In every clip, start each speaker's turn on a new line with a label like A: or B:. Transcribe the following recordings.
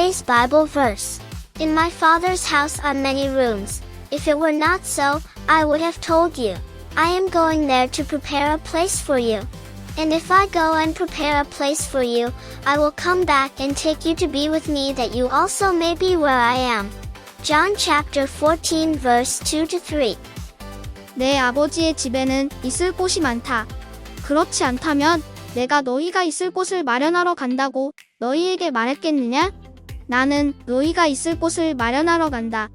A: Today's Bible verse. In my Father's house are many rooms. If it were not so, I would have told you. I am going there to prepare a place for you. And if I go and prepare a place for you, I will come back and take you to be with me that you also may be where I am. John chapter 14 verse 2-3.
B: 내 아버지의 집에는 있을 곳이 많다. 그렇지 않다면 내가 너희가 있을 곳을 마련하러 간다고 너희에게 말했겠느냐? 나는 너희가 있을 곳을 마련하러 간다.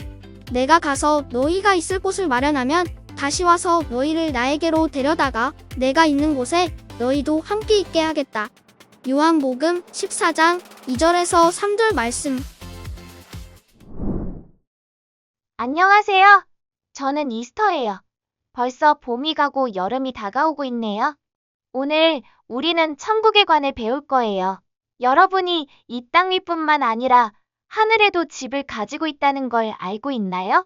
B: 내가 가서 너희가 있을 곳을 마련하면 다시 와서 너희를 나에게로 데려다가 내가 있는 곳에 너희도 함께 있게 하겠다. 요한복음 14장 2절에서 3절 말씀.
C: 안녕하세요. 저는 이스터예요. 벌써 봄이 가고 여름이 다가오고 있네요. 오늘 우리는 천국에 관해 배울 거예요. 여러분이 이 땅 위뿐만 아니라 하늘에도 집을 가지고 있다는 걸 알고 있나요?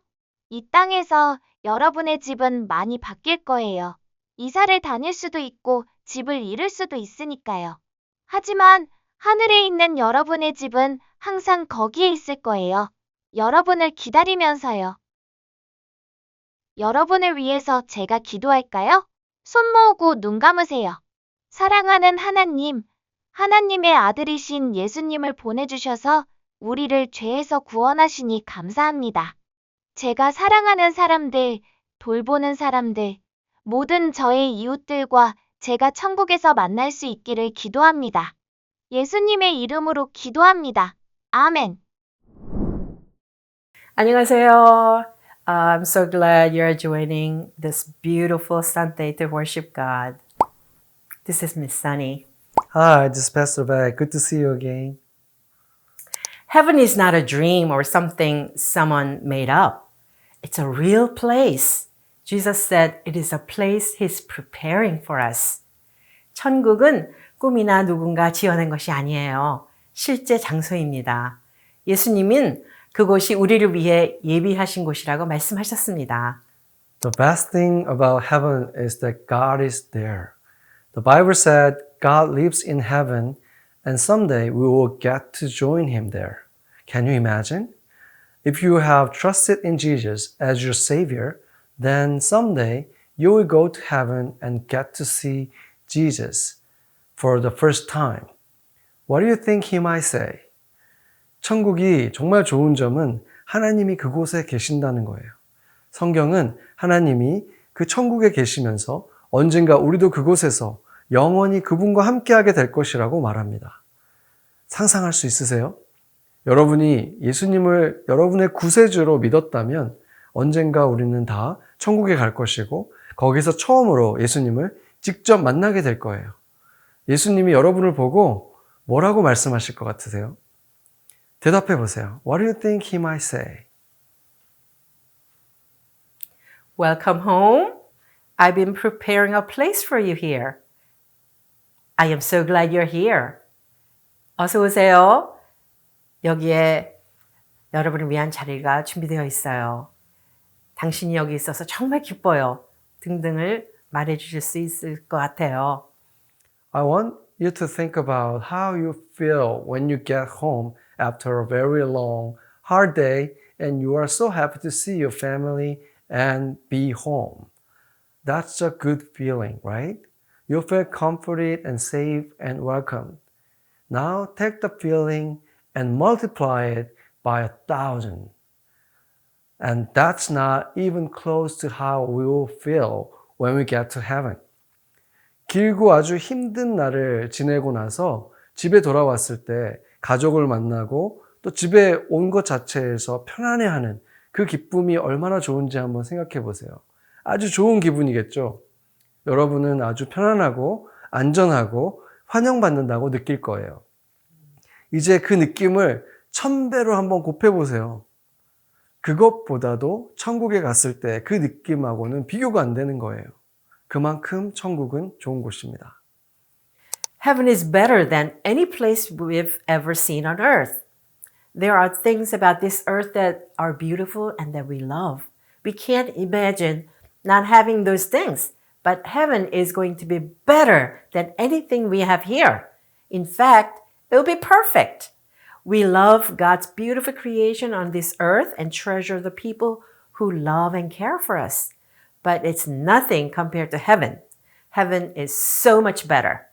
C: 이 땅에서 여러분의 집은 많이 바뀔 거예요. 이사를 다닐 수도 있고 집을 잃을 수도 있으니까요. 하지만 하늘에 있는 여러분의 집은 항상 거기에 있을 거예요. 여러분을 기다리면서요. 여러분을 위해서 제가 기도할까요? 손 모으고 눈 감으세요. 사랑하는 하나님, 하나님의 아들이신 예수님을 보내주셔서 우리를 죄에서 구원하시니 감사합니다. 제가 사랑하는 사람들, 돌보는 사람들, 모든 저의 이웃들과 제가 천국에서 만날 수 있기를 기도합니다. 예수님의 이름으로 기도합니다. 아멘.
D: 안녕하세요. I'm so glad you're joining this beautiful Sunday to worship God. This is Miss Sunny.
E: Hi, this is Pastor Beck. Good to see you again.
D: Heaven is not a dream or something someone made up. It's a real place. Jesus said it is a place He's preparing for us. 천국은 꿈이나 누군가 지어낸 것이 아니에요. 실제 장소입니다. 예수님은 그곳이 우리를 위해 예비하신 곳이라고 말씀하셨습니다.
E: The best thing about heaven is that God is there. The Bible said God lives in heaven and someday we will get to join Him there. Can you imagine? If you have trusted in Jesus as your Savior, then someday you will go to heaven and get to see Jesus for the first time. What do you think He might say? 천국이 정말 좋은 점은 하나님이 그곳에 계신다는 거예요. 성경은 하나님이 그 천국에 계시면서 언젠가 우리도 그곳에서 영원히 그분과 함께하게 될 것이라고 말합니다. 상상할 수 있으세요? 여러분이 예수님을 여러분의 구세주로 믿었다면 언젠가 우리는 다 천국에 갈 것이고 거기서 처음으로 예수님을 직접 만나게 될 거예요. 예수님이 여러분을 보고 뭐라고 말씀하실 것 같으세요? 대답해 보세요. What do you think He might say?
D: Welcome home. I've been preparing a place for you here. I am so glad you're here. 어서 오세요. 여기에 여러분을 위한 자리가 준비되어 있어요. 당신이 여기 있어서 정말 기뻐요. 등등을 말해 주실 수 있을 것 같아요.
E: I want you to think about how you feel when you get home after a very long, hard day and you are so happy to see your family and be home. That's a good feeling, right? You feel comforted and safe and welcomed. Now take the feeling and multiply it by 1,000. And that's not even close to how we will feel when we get to heaven. 길고 아주 힘든 날을 지내고 나서 집에 돌아왔을 때 가족을 만나고 또 집에 온 것 자체에서 편안해하는 그 기쁨이 얼마나 좋은지 한번 생각해 보세요. 아주 좋은 기분이겠죠? 여러분은 아주 편안하고 안전하고 환영받는다고 느낄 거예요. 이제 그 느낌을 1000배로 한번 곱해보세요. 그것보다도 천국에 갔을 때 그 느낌하고는 비교가 안 되는 거예요. 그만큼 천국은 좋은 곳입니다.
D: Heaven is better than any place we've ever seen on earth. There are things about this earth that are beautiful and that we love. We can't imagine not having those things, but heaven is going to be better than anything we have here. In fact, it will be perfect. We love God's beautiful creation on this earth and treasure the people who love and care for us. But it's nothing compared to heaven. Heaven is so much better.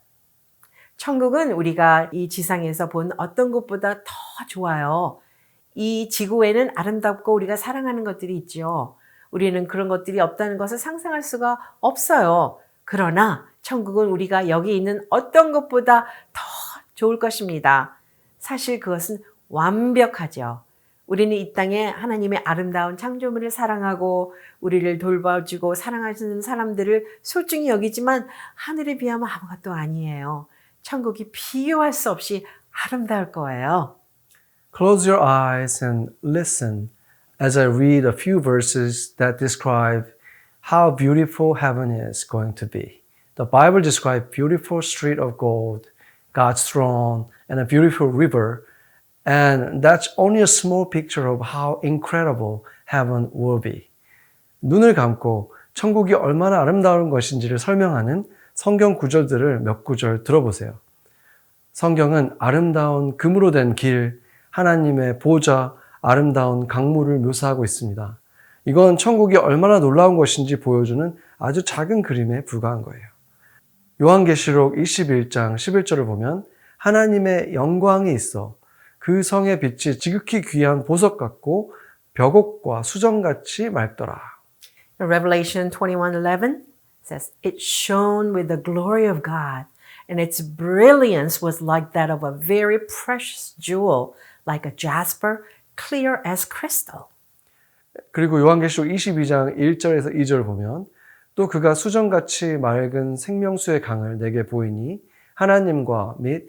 D: 천국은 우리가 이 지상에서 본 어떤 것보다 더 좋아요. 이 지구에는 아름답고 우리가 사랑하는 것들이 있죠. 우리는 그런 것들이 없다는 것을 상상할 수가 없어요. 그러나 천국은 우리가 여기 있는 어떤 것보다 더 좋을 것입니다. 사실 그것은 완벽하죠. 우리는 이 땅에 하나님의 아름다운 창조물을 사랑하고 우리를 돌봐주고 사랑하시는 사람들을 소중히 여기지만 하늘에 비하면 아무것도 아니에요. 천국이 비교할 수 없이 아름다울 거예요.
E: Close your eyes and listen as I read a few verses that describe how beautiful heaven is going to be. The Bible describes beautiful street of gold, God's throne, and a beautiful river. And that's only a small picture of how incredible heaven will be. 눈을 감고 천국이 얼마나 아름다운 것인지를 설명하는 성경 구절들을 몇 구절 들어보세요. 성경은 아름다운 금으로 된 길, 하나님의 보좌, 아름다운 강물을 묘사하고 있습니다. 이건 천국이 얼마나 놀라운 것인지 보여주는 아주 작은 그림에 불과한 거예요. 요한계시록 21장 11절을 보면 하나님의 영광이 있어 그 성의 빛이 지극히 귀한 보석 같고 벽옥과 수정같이 맑더라.
D: Revelation 21:11 says, It shone with the glory of God, and its brilliance was like that of a very precious jewel, like a jasper, clear as crystal.
E: 그리고 요한계시록 22장 1절에서 2절을 보면 또 그가 수정같이 맑은 생명수의 강을 내게 보이니 하나님과 및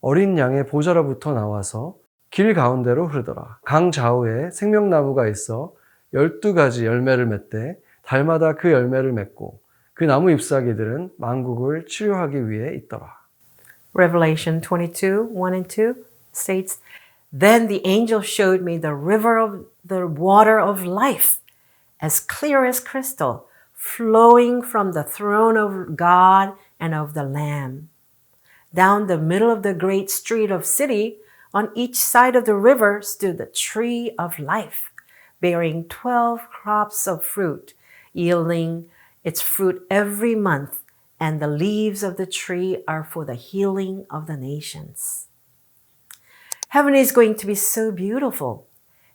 E: 어린 양의 보좌로부터 나와서 길 가운데로 흐르더라. 강 좌우에 생명나무가 있어 12가지 열매를 맺되 달마다 그 열매를 맺고 그 나무 잎사귀들은 만국을 치료하기 위해 있더라.
D: Revelation 22:1 and 2 states, Then the angel showed me the river of the water of life, as clear as crystal, flowing from the throne of God and of the Lamb. Down the middle of the great street of city, on each side of the river stood the tree of life, bearing 12 crops of fruit, yielding its fruit every month, and the leaves of the tree are for the healing of the nations. Heaven is going to be so beautiful.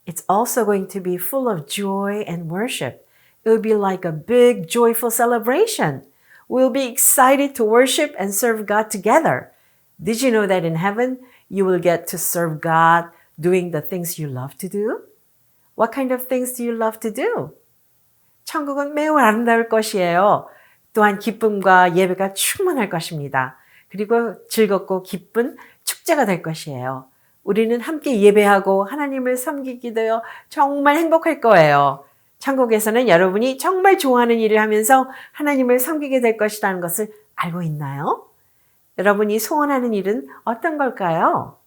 D: It's also going to be full of joy and worship. It will be like a big, joyful celebration. We'll be excited to worship and serve God together. Did you know that in heaven, you will get to serve God doing the things you love to do? What kind of things do you love to do? 천국은 매우 아름다울 것이에요. 또한 기쁨과 예배가 충만할 것입니다. 그리고 즐겁고 기쁜 축제가 될 것이에요. 우리는 함께 예배하고 하나님을 섬기게 되어 정말 행복할 거예요. 천국에서는 여러분이 정말 좋아하는 일을 하면서 하나님을 섬기게 될 것이라는 것을 알고 있나요? 여러분이 소원하는 일은 어떤 걸까요?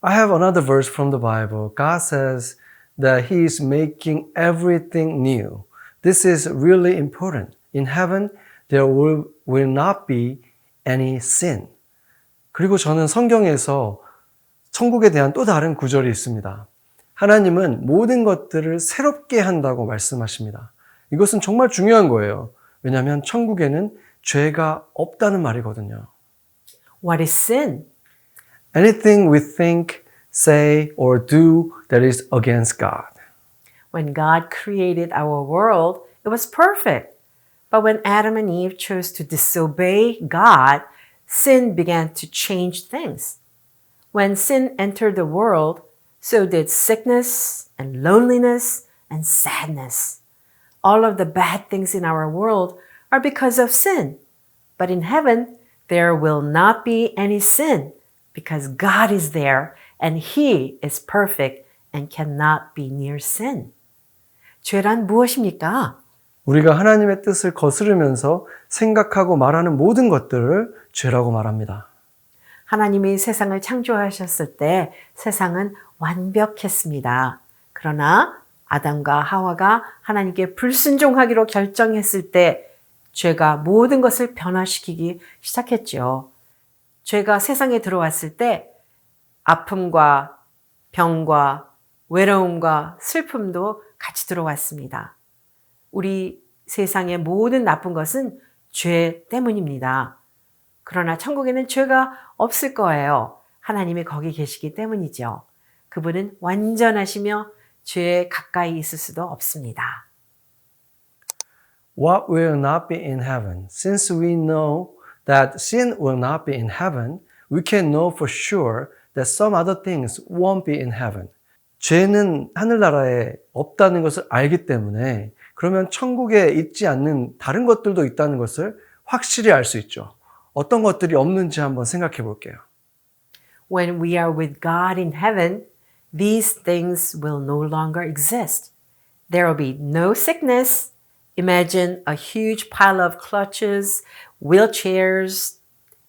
E: I have another verse from the Bible. God says that He is making everything new. This is really important. In heaven, there will not be any sin. 그리고 저는 성경에서 천국에 대한 또 다른 구절이 있습니다. 하나님은 모든 것들을 새롭게 한다고 말씀하십니다. 이것은 정말 중요한 거예요. 왜냐하면 천국에는 죄가 없다는 말이거든요.
D: What is sin?
E: Anything we think, say, or do that is against God.
D: When God created our world, it was perfect. But when Adam and Eve chose to disobey God, sin began to change things. When sin entered the world, so did sickness and loneliness and sadness. All of the bad things in our world are because of sin. But in heaven, there will not be any sin because God is there and He is perfect and cannot be near sin. 죄란 무엇입니까?
E: 우리가 하나님의 뜻을 거스르면서 생각하고 말하는 모든 것들을 죄라고 말합니다.
D: 하나님이 세상을 창조하셨을 때 세상은 완벽했습니다. 그러나 아담과 하와가 하나님께 불순종하기로 결정했을 때 죄가 모든 것을 변화시키기 시작했죠. 죄가 세상에 들어왔을 때 아픔과 병과 외로움과 슬픔도 같이 들어왔습니다. 우리 세상의 모든 나쁜 것은 죄 때문입니다. 그러나 천국에는 죄가 없을 거예요. 하나님이 거기 계시기 때문이죠. 그분은 완전하시며 죄에 가까이 있을 수도 없습니다.
E: What will not be in heaven? Since we know that sin will not be in heaven, we can know for sure that some other things won't be in heaven. 죄는 하늘나라에 없다는 것을 알기 때문에 그러면 천국에 있지 않는 다른 것들도 있다는 것을 확실히 알 수 있죠. 어떤 것들이 없는지 한번 생각해 볼게요.
D: When we are with God in heaven, these things will no longer exist. There will be no sickness. Imagine a huge pile of crutches, wheelchairs,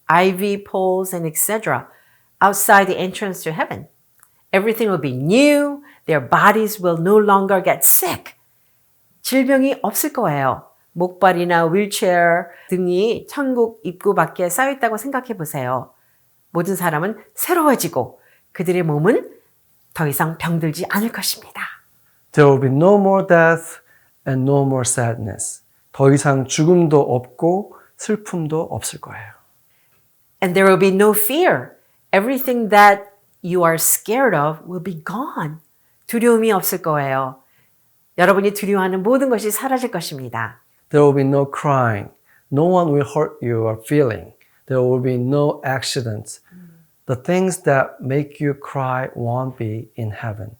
D: IV poles, and etc. outside the entrance to heaven. Everything will be new. Their bodies will no longer get sick. 질병이 없을 거예요. 목발이나 휠체어 등이 천국 입구 밖에 쌓여있다고 생각해 보세요. 모든 사람은 새로워지고 그들의 몸은 더 이상 병들지 않을 것입니다.
E: There will be no more death and no more sadness. 더 이상 죽음도 없고 슬픔도 없을 거예요.
D: And there will be no fear. Everything that you are scared of will be gone. 두려움이 없을 거예요. 여러분이 두려워하는 모든 것이 사라질 것입니다.
E: There will be no crying. No one will hurt your feeling. There will be no accidents. The things that make you cry won't be in heaven.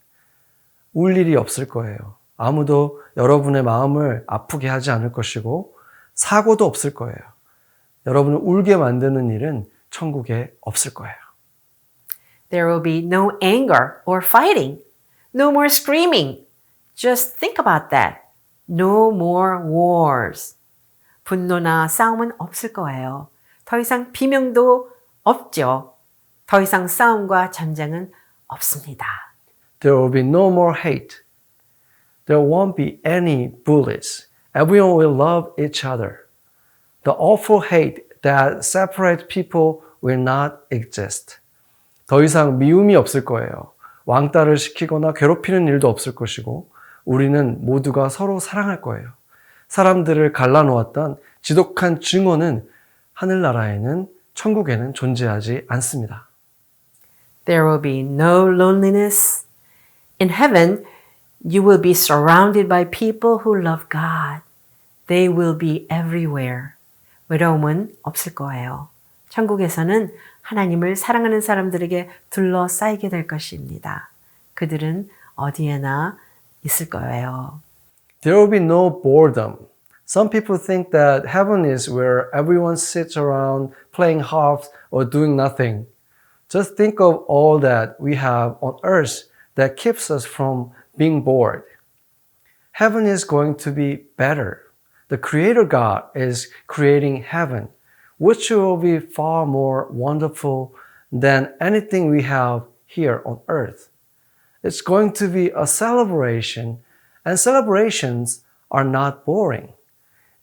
E: 울 일이 없을 거예요. 아무도 여러분의 마음을 아프게 하지 않을 것이고 사고도 없을 거예요. 여러분을 울게 만드는 일은 천국에 없을 거예요.
D: There will be no anger or fighting. No more screaming. Just think about that. No more wars. 분노나 싸움은 없을 거예요. 더 이상 비명도 없죠. 더 이상 싸움과 전쟁은 없습니다.
E: There will be no more hate. There won't be any bullies. Everyone will love each other. The awful hate that separates people will not exist. 더 이상 미움이 없을 거예요. 왕따를 시키거나 괴롭히는 일도 없을 것이고 우리는 모두가 서로 사랑할 거예요. 사람들을 갈라놓았던 지독한 증오는 하늘나라에는 천국에는 존재하지 않습니다.
D: There will be no loneliness. In heaven, you will be surrounded by people who love God. They will be everywhere. 외로움은 없을 거예요. 천국에서는 하나님을 사랑하는 사람들에게 둘러싸이게 될 것입니다. 그들은 어디에나 있을 거예요.
E: There will be no boredom. Some people think that heaven is where everyone sits around playing harps or doing nothing. Just think of all that we have on earth that keeps us from being bored. Heaven is going to be better. The Creator God is creating heaven, which will be far more wonderful than anything we have here on earth. It's going to be a celebration, and celebrations are not boring.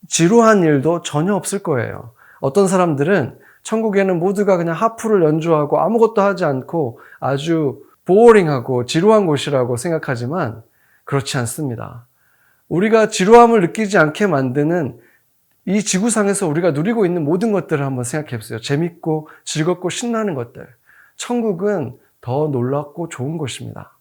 E: 지루한 일도 전혀 없을 거예요. 어떤 사람들은 천국에는 모두가 그냥 하프를 연주하고 아무것도 하지 않고 아주 보어링하고 지루한 곳이라고 생각하지만 그렇지 않습니다. 우리가 지루함을 느끼지 않게 만드는 이 지구상에서 우리가 누리고 있는 모든 것들을 한번 생각해 보세요. 재밌고 즐겁고 신나는 것들. 천국은 더 놀랍고 좋은 곳입니다.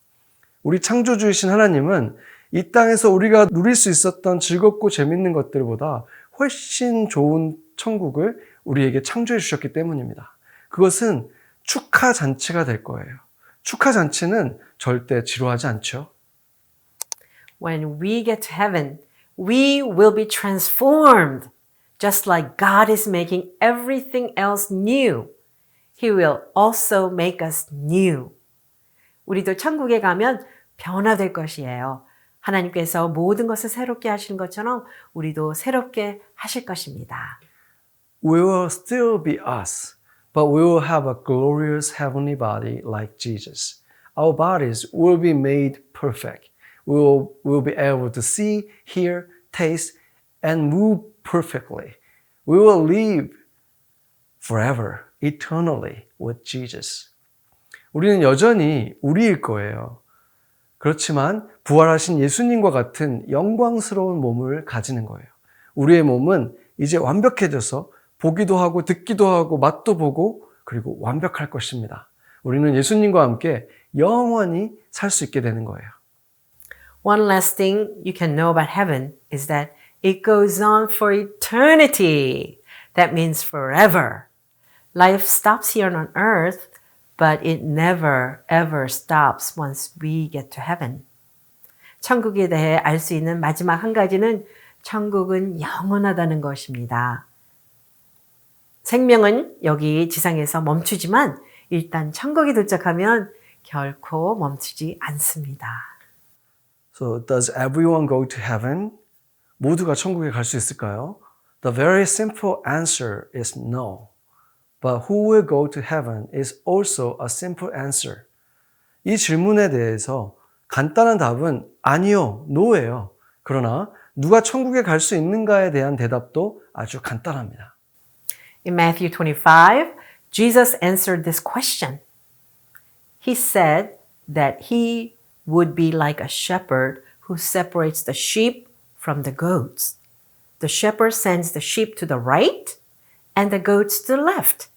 E: 우리 창조주이신 하나님은 이 땅에서 우리가 누릴 수 있었던 즐겁고 재밌는 것들보다 훨씬 좋은 천국을 우리에게 창조해 주셨기 때문입니다. 그것은 축하 잔치가 될 거예요. 축하 잔치는 절대 지루하지 않죠.
D: When we get to heaven, we will be transformed, just like God is making everything else new. He will also make us new. 우리도 천국에 가면 변화될 것이에요. 하나님께서 모든 것을 새롭게 하시는 것처럼 우리도 새롭게 하실 것입니다.
E: We will still be us, but we will have a glorious heavenly body like Jesus. Our bodies will be made perfect. We will be able to see, hear, taste, and move perfectly. We will live forever, eternally with Jesus. 우리는 여전히 우리일 거예요. 그렇지만 부활하신 예수님과 같은 영광스러운 몸을 가지는 거예요. 우리의 몸은 이제 완벽해져서 보기도 하고 듣기도 하고 맛도 보고 그리고 완벽할 것입니다. 우리는 예수님과 함께 영원히 살 수 있게 되는 거예요.
D: One last thing you can know about heaven is that it goes on for eternity. That means forever. Life stops here on earth, but it never ever stops once we get to heaven. 천국에 대해 알 수 있는 마지막 한 가지는 천국은 영원하다는 것입니다. 생명은 여기 지상에서 멈추지만 일단 천국에 도착하면 결코 멈추지 않습니다.
E: So does everyone go to heaven? 모두가 천국에 갈 수 있을까요? The very simple answer is no. But who will go to heaven is also a simple answer. 이 질문에 대해서 간단한 답은 아니요, no예요. 그러나 누가 천국에 갈 수 있는가에 대한 대답도 아주 간단합니다.
D: In Matthew 25, Jesus answered this question. He said that he would be like a shepherd who separates the sheep from the goats. The shepherd sends the sheep to the right and the goats to the left.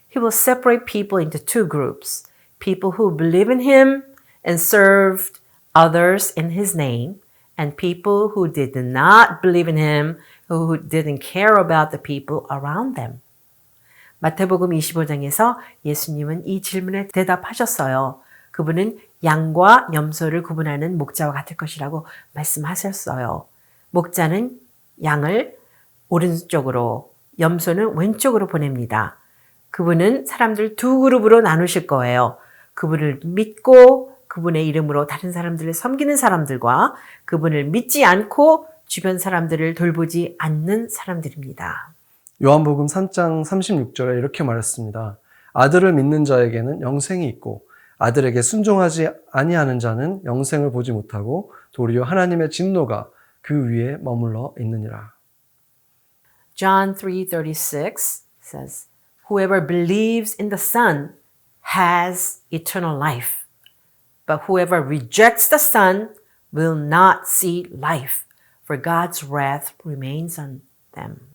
D: He will separate people into two groups, people who believe in him and served others in his name, and people who did not believe in him, who didn't care about the people around them. 마태복음 25장에서 예수님은 이 질문에 대답하셨어요. 그분은 양과 염소를 구분하는 목자와 같을 것이라고 말씀하셨어요. 목자는 양을 오른쪽으로, 염소는 왼쪽으로 보냅니다. 그분은 사람들 두 그룹으로 나누실 거예요. 그분을 믿고 그분의 이름으로 다른 사람들을 섬기는 사람들과 그분을 믿지 않고 주변 사람들을 돌보지 않는 사람들입니다.
E: 요한복음 3장 36절에 이렇게 말했습니다. 아들을 믿는 자에게는 영생이 있고 아들에게 순종하지 아니하는 자는 영생을 보지 못하고 도리어 하나님의 진노가 그 위에 머물러 있느니라.
D: John 3:36 says, Whoever believes in the Son has eternal life. But whoever rejects the Son will not see life, for God's wrath remains on them.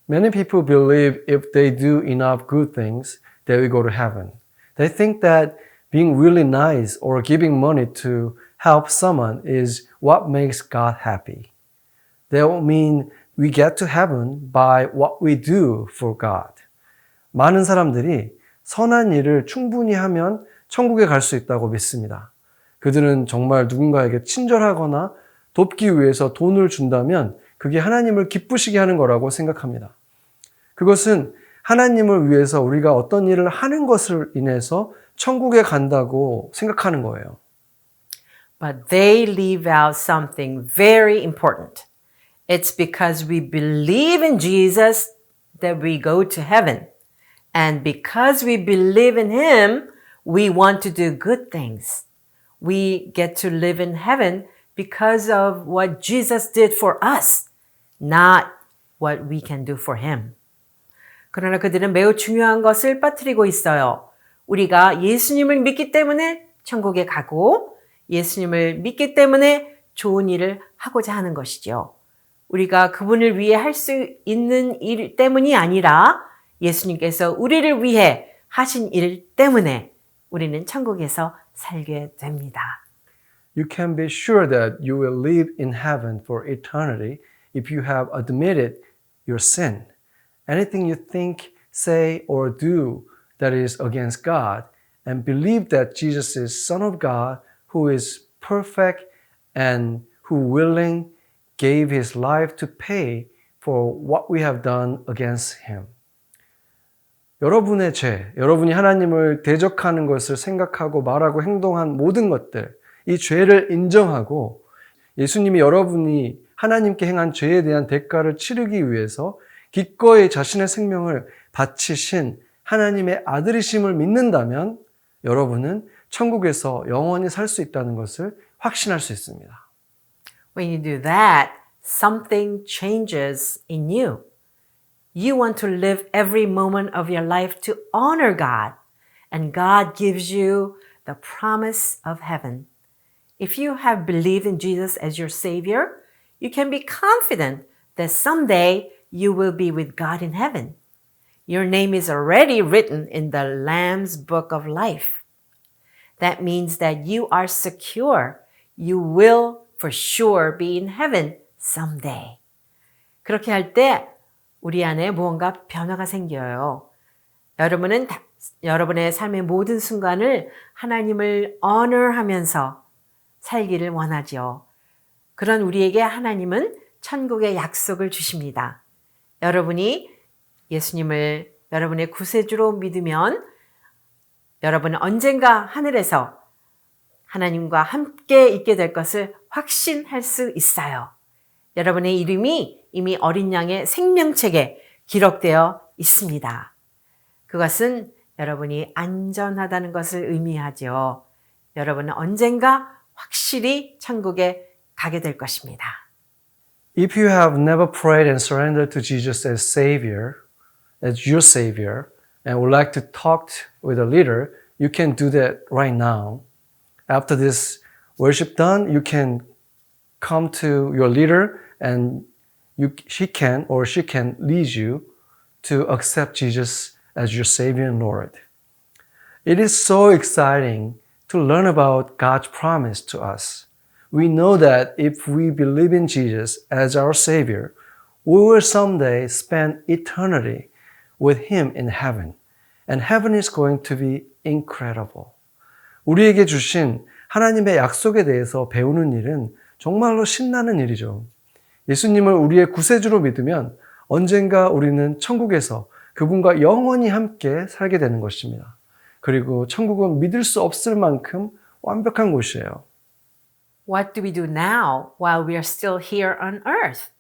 E: Many people believe if they do enough good things, they will go to heaven. They think that being really nice or giving money to help someone is what makes God happy. They all mean we get to heaven by what we do for God. 많은 사람들이 선한 일을 충분히 하면 천국에 갈 수 있다고 믿습니다. 그들은 정말 누군가에게 친절하거나 돕기 위해서 돈을 준다면 그게 하나님을 기쁘시게 하는 거라고 생각합니다. 그것은 하나님을 위해서 우리가 어떤 일을 하는 것을 인해서 천국에 간다고 생각하는 거예요.
D: But they leave out something very important. It's because we believe in Jesus that we go to heaven. And because we believe in him, we want to do good things. We get to live in heaven because of what Jesus did for us, not what we can do for him. 그러나 그들은 매우 중요한 것을 빠뜨리고 있어요. 우리가 예수님을 믿기 때문에 천국에 가고 예수님을 믿기 때문에 좋은 일을 하고자 하는 것이죠. 우리가 그분을 위해 할 수 있는 일 때문이 아니라 예수님께서 우리를 위해 하신 일 때문에 우리는 천국에서 살게 됩니다.
E: You can be sure that you will live in heaven for eternity if you have admitted your sin. Anything you think, say, or do that is against God and believe that Jesus is Son of God who is perfect and who willing gave his life to pay for what we have done against him. 여러분의 죄, 여러분이 하나님을 대적하는 것을 생각하고 말하고 행동한 모든 것들, 이 죄를 인정하고 예수님이 여러분이 하나님께 행한 죄에 대한 대가를 치르기 위해서 기꺼이 자신의 생명을 바치신 하나님의 아들이심을 믿는다면 여러분은 천국에서 영원히 살 수 있다는 것을 확신할 수 있습니다.
D: When you do that, something changes in you. You want to live every moment of your life to honor God and God gives you the promise of heaven. If you have believed in Jesus as your Savior, you can be confident that someday you will be with God in heaven. Your name is already written in the Lamb's Book of Life. That means that you are secure. You will for sure be in heaven someday. 그렇게 할 때 우리 안에 무언가 변화가 생겨요. 여러분은 여러분의 삶의 모든 순간을 하나님을 honor하면서 살기를 원하죠. 그런 우리에게 하나님은 천국의 약속을 주십니다. 여러분이 예수님을 여러분의 구세주로 믿으면 여러분은 언젠가 하늘에서 하나님과 함께 있게 될 것을 확신할 수 있어요. 여러분의 이름이 이미 어린 양의 생명책에 기록되어 있습니다. 그것은 여러분이 안전하다는 것을 의미하죠. 여러분은 언젠가 확실히 천국에 가게 될 것입니다.
E: If you have never prayed and surrendered to Jesus as Savior, as your Savior, and would like to talk with a leader, you can do that right now. After this worship done, you can come to your leader and he can lead you to accept Jesus as your Savior and Lord. It is so exciting to learn about God's promise to us. We know that if we believe in Jesus as our Savior, we will someday spend eternity with Him in heaven. And heaven is going to be incredible. 우리에게 주신 하나님의 약속에 대해서 배우는 일은 정말로 신나는 일이죠. 예수님을 우리의 구세주로 믿으면 언젠가 우리는 천국에서 그분과 영원히 함께 살게 되는 것입니다. 그리고 천국은 믿을 수 없을 만큼 완벽한 곳이에요.
D: What do we do now while we are still here on earth?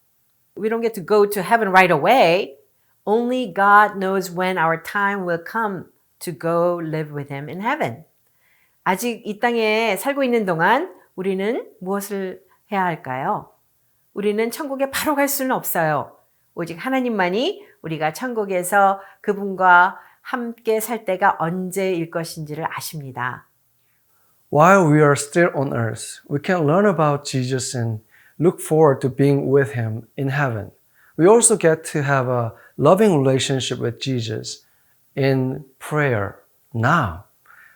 D: We don't get to go to heaven right away. Only God knows when our time will come to go live with Him in heaven. 아직 이 땅에 살고 있는 동안 우리는 무엇을 해야 할까요? 우리는 천국에 바로 갈 수는 없어요. 오직 하나님만이 우리가 천국에서 그분과 함께 살 때가 언제일 것인지를 아십니다.
E: While we are still on earth, we can learn about Jesus and look forward to being with Him in heaven. We also get to have a loving relationship with Jesus in prayer now.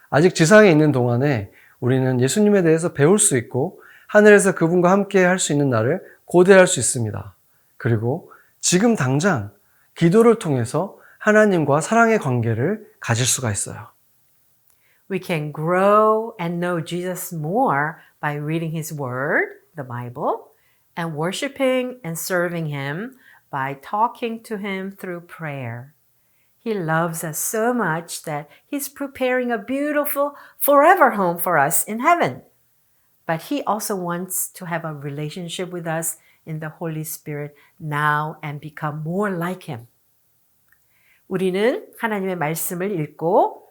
E: 아직 지상에 있는 동안에 우리는 예수님에 대해서 배울 수 있고 하늘에서 그분과 함께 할 수 있는 날을 고대할 수 있습니다. 그리고 지금 당장 기도를 통해서 하나님과 사랑의 관계를 가질 수가 있어요.
D: We can grow and know Jesus more by reading His Word, the Bible, and worshiping and serving Him by talking to Him through prayer. He loves us so much that He's preparing a beautiful forever home for us in heaven. But He also wants to have a relationship with us in the Holy Spirit now and become more like Him. 우리는 하나님의 말씀을 읽고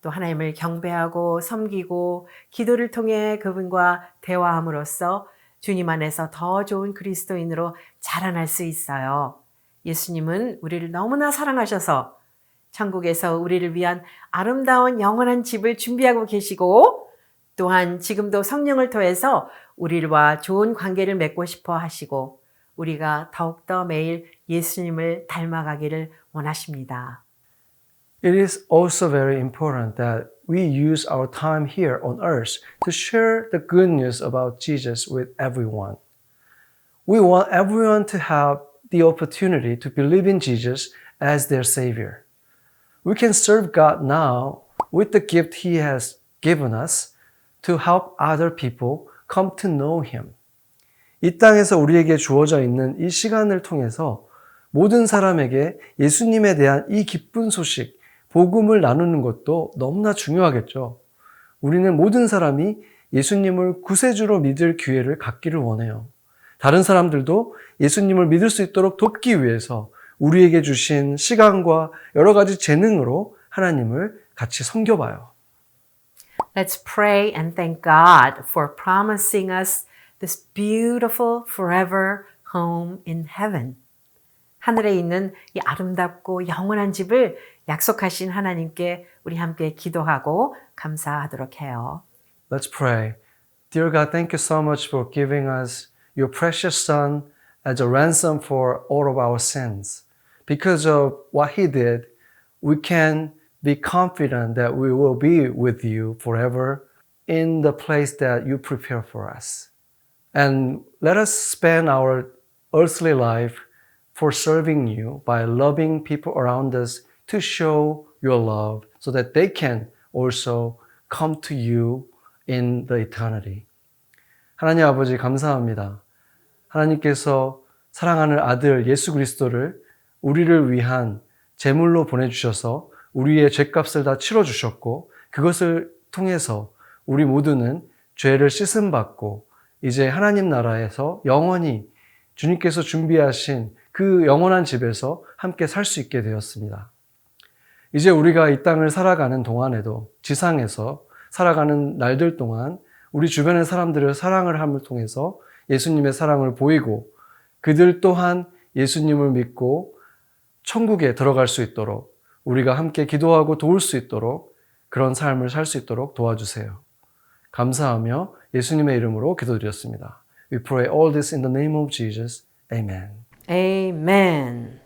D: 또 하나님을 경배하고 섬기고 기도를 통해 그분과 대화함으로써 주님 안에서 더 좋은 그리스도인으로 자라날 수 있어요. 예수님은 우리를 너무나 사랑하셔서 천국에서 우리를 위한 아름다운 영원한 집을 준비하고 계시고 또한 지금도 성령을 통해서 우리와 좋은 관계를 맺고 싶어 하시고 우리가 더욱더 매일 예수님을 닮아가기를 원하십니다.
E: It is also very important that we use our time here on earth to share the good news about Jesus with everyone. We want everyone to have the opportunity to believe in Jesus as their Savior. We can serve God now with the gift He has given us to help other people come to know Him. 이 땅에서 우리에게 주어져 있는 이 시간을 통해서 모든 사람에게 예수님에 대한 이 기쁜 소식, 복음을 나누는 것도 너무나 중요하겠죠. 우리는 모든 사람이 예수님을 구세주로 믿을 기회를 갖기를 원해요. 다른 사람들도 예수님을 믿을 수 있도록 돕기 위해서 우리에게 주신 시간과 여러 가지 재능으로 하나님을 같이 섬겨봐요.
D: Let's pray and thank God for promising us this beautiful forever home in heaven. 하늘에 있는 이 아름답고 영원한 집을 약속하신 하나님께 우리 함께 기도하고 감사하도록 해요.
E: Let's pray. Dear God, thank you so much for giving us your precious Son as a ransom for all of our sins. Because of what He did, we can be confident that we will be with you forever in the place that you prepare for us. And let us spend our earthly life for serving you by loving people around us to show your love so that they can also come to you in the eternity. 하나님 아버지 감사합니다. 하나님께서 사랑하는 아들 예수 그리스도를 우리를 위한 제물로 보내주셔서 우리의 죄값을 다 치러주셨고 그것을 통해서 우리 모두는 죄를 씻음받고 이제 하나님 나라에서 영원히 주님께서 준비하신 그 영원한 집에서 함께 살 수 있게 되었습니다. 이제 우리가 이 땅을 살아가는 동안에도 지상에서 살아가는 날들 동안 우리 주변의 사람들을 사랑을 함을 통해서 예수님의 사랑을 보이고 그들 또한 예수님을 믿고 천국에 들어갈 수 있도록 우리가 함께 기도하고 도울 수 있도록 그런 삶을 살 수 있도록 도와주세요. 감사하며 예수님의 이름으로 기도드렸습니다. We pray all this in the name of Jesus. Amen.
D: Amen.